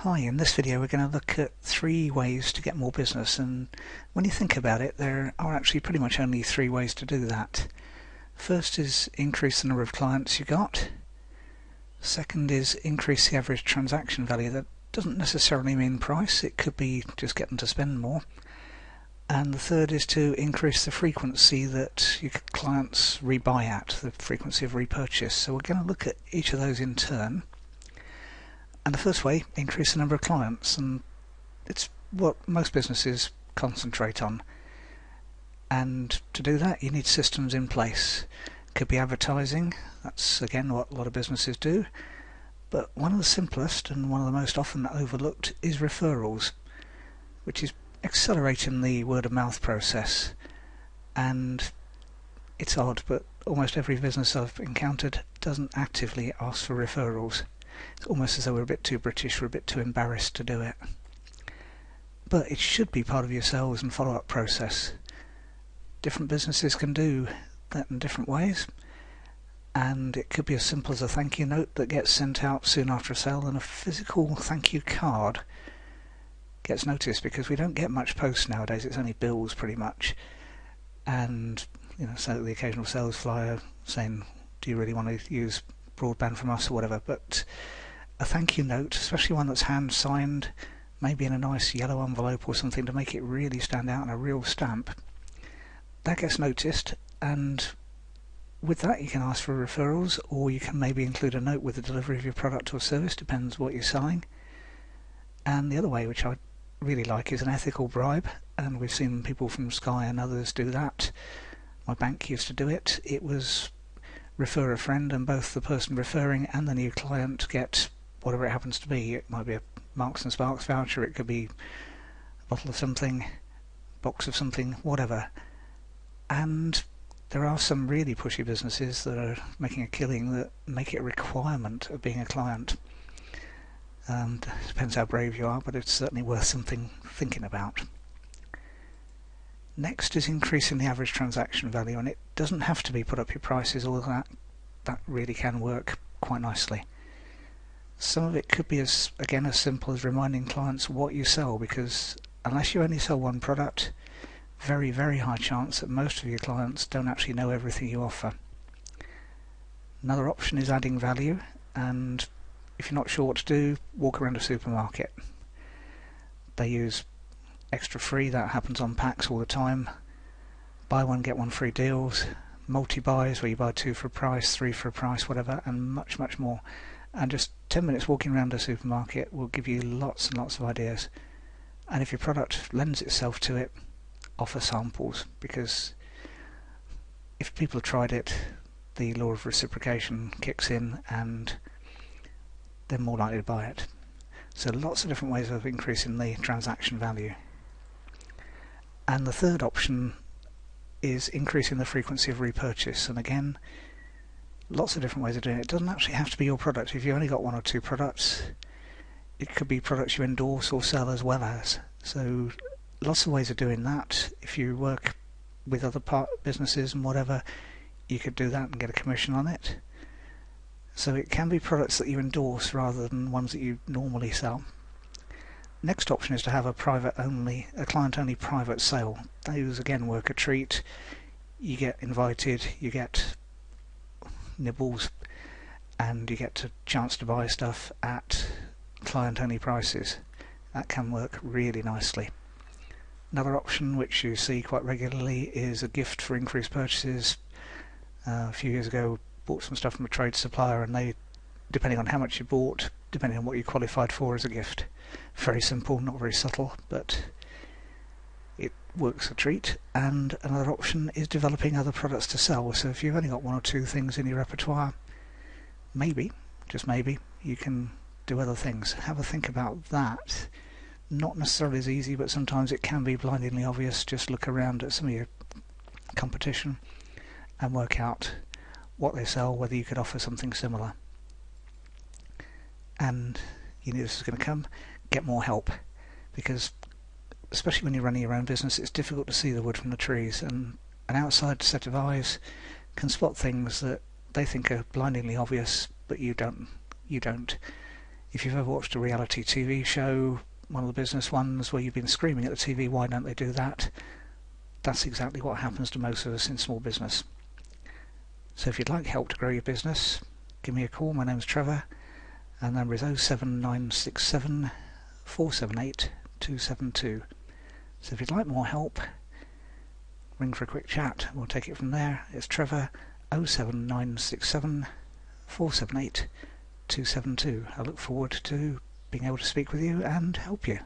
Hi, in this video we're going to look at 3 ways to get more business, and when you think about it there are actually pretty much only 3 ways to do that. First is increase the number of clients you got. Second is increase the average transaction value. That doesn't necessarily mean price, it could be just get them to spend more. And the third is to increase the frequency that your clients rebuy at, the frequency of repurchase. So we're going to look at each of those in turn. And the first way, increase the number of clients, and it's what most businesses concentrate on. And to do that you need systems in place. Could be advertising, that's again what a lot of businesses do, but one of the simplest and one of the most often overlooked is referrals, which is accelerating the word of mouth process. And it's odd, but almost every business I've encountered doesn't actively ask for referrals. It's almost as though we're a bit too British, we're a bit too embarrassed to do it. But it should be part of your sales and follow-up process. Different businesses can do that in different ways, and it could be as simple as a thank you note that gets sent out soon after a sale, and a physical thank you card gets noticed, because we don't get much post nowadays, it's only bills pretty much. And so the occasional sales flyer saying, do you really want to use broadband from us or whatever, but a thank you note, especially one that's hand signed, maybe in a nice yellow envelope or something to make it really stand out, and a real stamp, that gets noticed. And with that you can ask for referrals, or you can maybe include a note with the delivery of your product or service, depends what you're selling. And the other way, which I really like, is an ethical bribe, and we've seen people from Sky and others do that. My bank used to do it. It was refer a friend, and both the person referring and the new client get whatever it happens to be. It might be a Marks and Sparks voucher, it could be a bottle of something, box of something, whatever. And there are some really pushy businesses that are making a killing that make it a requirement of being a client. And it depends how brave you are, but it's certainly worth something thinking about. Next is increasing the average transaction value, and it doesn't have to be put up your prices, all that really can work quite nicely. Some of it could be as simple as reminding clients what you sell, because unless you only sell one product, very high chance that most of your clients don't actually know everything you offer. Another option is adding value, and if you're not sure what to do, walk around a supermarket. They use extra free, that happens on packs all the time, buy one get one free deals, multi-buys where you buy 2 for a price, 3 for a price, whatever, and much more. And just 10 minutes walking around a supermarket will give you lots and lots of ideas. And if your product lends itself to it, offer samples, because if people have tried it, the law of reciprocation kicks in and they're more likely to buy it. So lots of different ways of increasing the transaction value. And the third option is increasing the frequency of repurchase, and again, lots of different ways of doing it. It doesn't actually have to be your product. If you've only got 1 or 2 products, it could be products you endorse or sell as well as. So lots of ways of doing that. If you work with other businesses and whatever, you could do that and get a commission on it. So it can be products that you endorse rather than ones that you normally sell. Next option is to have a client-only private sale. Those again work a treat. You get invited, you get nibbles, and you get a chance to buy stuff at client-only prices. That can work really nicely. Another option which you see quite regularly is a gift for increased purchases. A few years ago, bought some stuff from a trade supplier, and they, depending on how much you bought, depending on what you qualified for as a gift. Very simple, not very subtle, but it works a treat. And another option is developing other products to sell. So if you've only got 1 or 2 things in your repertoire, maybe, just maybe, you can do other things. Have a think about that. Not necessarily as easy, but sometimes it can be blindingly obvious. Just look around at some of your competition and work out what they sell, whether you could offer something similar. And you knew this was going to come. Get more help, because especially when you're running your own business, it's difficult to see the wood from the trees, and an outside set of eyes can spot things that they think are blindingly obvious, but you don't. If you've ever watched a reality TV show, one of the business ones, where you've been screaming at the TV, why don't they do that? That's exactly what happens to most of us in small business. So if you'd like help to grow your business, give me a call. My name's Trevor, and the number is 07967 478 272. So if you'd like more help, ring for a quick chat. We'll take it from there. It's Trevor, 07967 478 272. I look forward to being able to speak with you and help you.